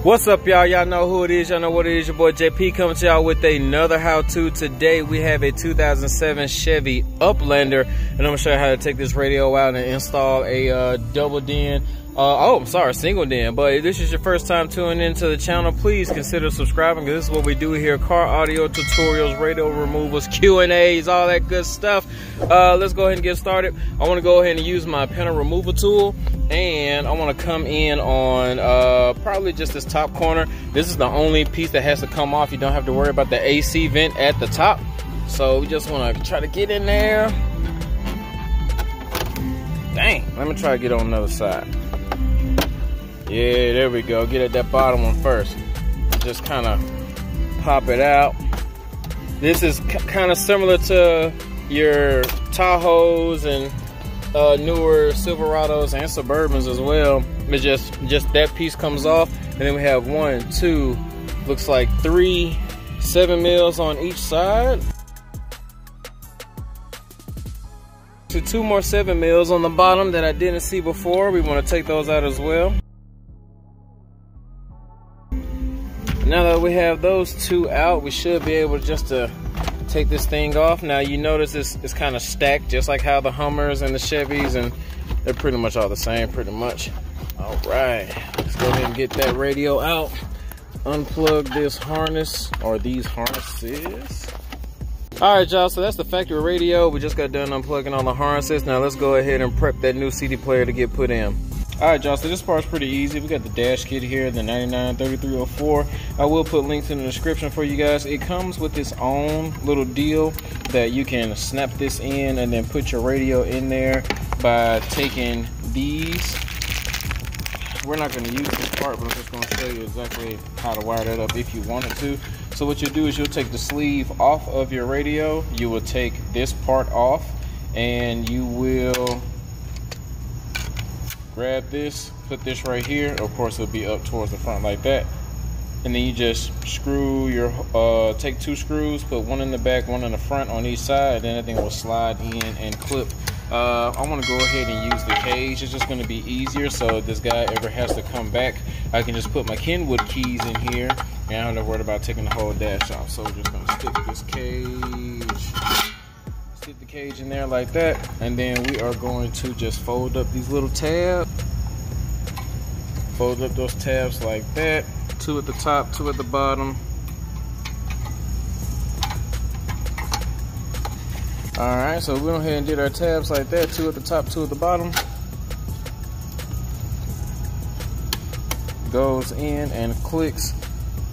What's up, y'all? Y'all know who it is. Y'all know what it is. Your boy JP coming to y'all with another how-to. Today we have a 2007 Chevy Uplander, and I'm gonna show you how to take this radio out and install a double den. Single den. But if this is your first time tuning into the channel, please consider subscribing, because this is what we do here: car audio tutorials, radio removals, Q&As, all that good stuff. Let's go ahead and get started. I want to go ahead and use my panel removal tool, and I want to come in on probably just this top corner. This is the only piece that has to come off. You don't have to worry about the AC vent at the top. So we just want to try to get in there. Dang, let me try to get on the other side. Yeah, there we go. Get at that bottom one first. Just kind of pop it out. This is kind of similar to your Tahoes and newer Silverados and Suburbans as well. It's just that piece comes off, and then we have 1, 2, looks like 3 7 mils on each side. So 2 more 7 mils on the bottom that I didn't see before. We want to take those out as well. Now that we have those 2 out, we should be able just to take this thing off. Now you notice it's kind of stacked, just like how the Hummers and the Chevys, and they're pretty much all the same, pretty much. All right, let's go ahead and get that radio out. Unplug this harness, or these harnesses. All right, y'all, so that's the factory radio. We just got done unplugging all the harnesses. Now let's go ahead and prep that new CD player to get put in. All right, y'all, so this part's pretty easy. We got the dash kit here, the 993304. I will put links in the description for you guys. It comes with its own little deal that you can snap this in and then put your radio in there by taking these. We're not going to use this part, but I'm just going to show you exactly how to wire that up if you wanted to. So what you'll do is you'll take the sleeve off of your radio. You will take this part off, and you will grab this, put this right here. Of course, it'll be up towards the front like that. And then you just screw your, take 2 screws, put 1 in the back, 1 in the front on each side, and then everything will slide in and clip. I want to go ahead and use the cage. It's just going to be easier, so if this guy ever has to come back, I can just put my Kenwood keys in here, and I don't have to worry about taking the whole dash off. So we're just going to stick this cage. Stick the cage in there like that, and then we are going to just fold up these little tabs. Fold up those tabs like that. 2 at the top, 2 at the bottom. Alright, so we went ahead and did our tabs like that. 2 at the top, 2 at the bottom. Goes in and clicks,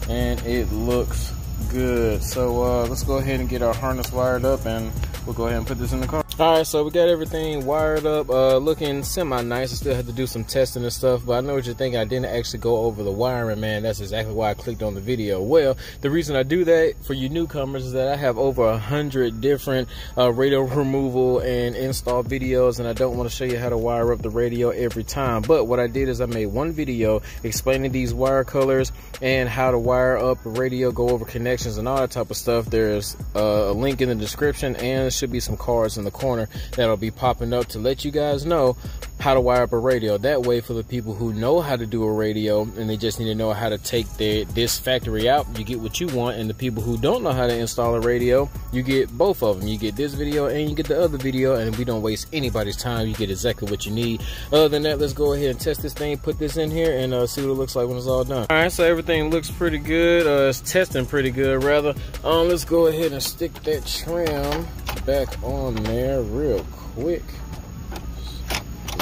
and it looks good. So let's go ahead and get our harness wired up, and we'll go ahead and put this in the car. All right, so we got everything wired up, looking semi-nice. I still had to do some testing and stuff, but I know what you're thinking. I didn't actually go over the wiring, man. That's exactly why I clicked on the video. Well, the reason I do that for you newcomers is that I have over 100 different radio removal and install videos, and I don't want to show you how to wire up the radio every time. But what I did is I made one video explaining these wire colors and how to wire up a radio, go over connections and all that type of stuff. There's a link in the description, and there should be some cards in the corner that'll be popping up to let you guys know how to wire up a radio. That way, for the people who know how to do a radio and they just need to know how to take this factory out, you get what you want. And the people who don't know how to install a radio, you get both of them. You get this video and you get the other video, and we don't waste anybody's time. You get exactly what you need. Other than that, let's go ahead and test this thing, put this in here, and see what it looks like when it's all done. All right, so everything looks pretty good. It's testing pretty good, rather. Let's go ahead and stick that trim back on there real quick.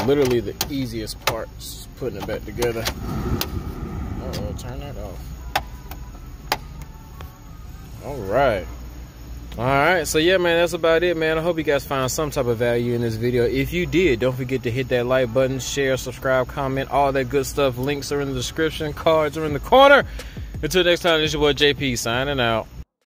Literally the easiest part is putting it back together. Uh-oh, turn that off. All right, so yeah, man, that's about it, man. I hope you guys found some type of value in this video. If you did, don't forget to hit that like button, share, subscribe, comment, all that good stuff. Links are in the description, cards are in the corner. Until next time, this is your boy JP signing out.